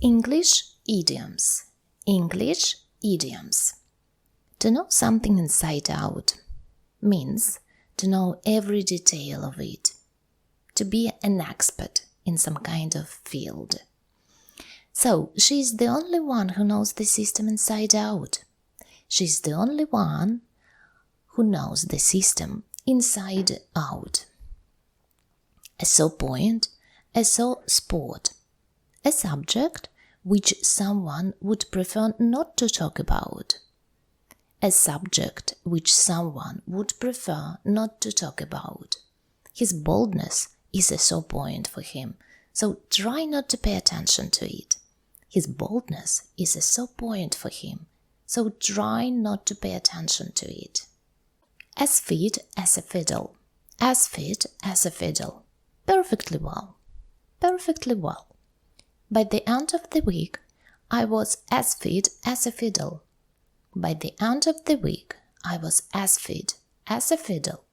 English idioms. English idioms. To know something inside out means to know every detail of it, to be an expert in some kind of field. So, she's the only one who knows the system inside out. She's the only one who knows the system inside out. A saw point, a saw sport, a subject which someone would prefer not to talk about. A subject which someone would prefer not to talk about. His boldness is a sore point for him, so try not to pay attention to it. His boldness is a sore point for him, so try not to pay attention to it. As fit as a fiddle. As fit as a fiddle. Perfectly well. Perfectly well. By the end of the week, I was as fit as a fiddle. By the end of the week, I was as fit as a fiddle.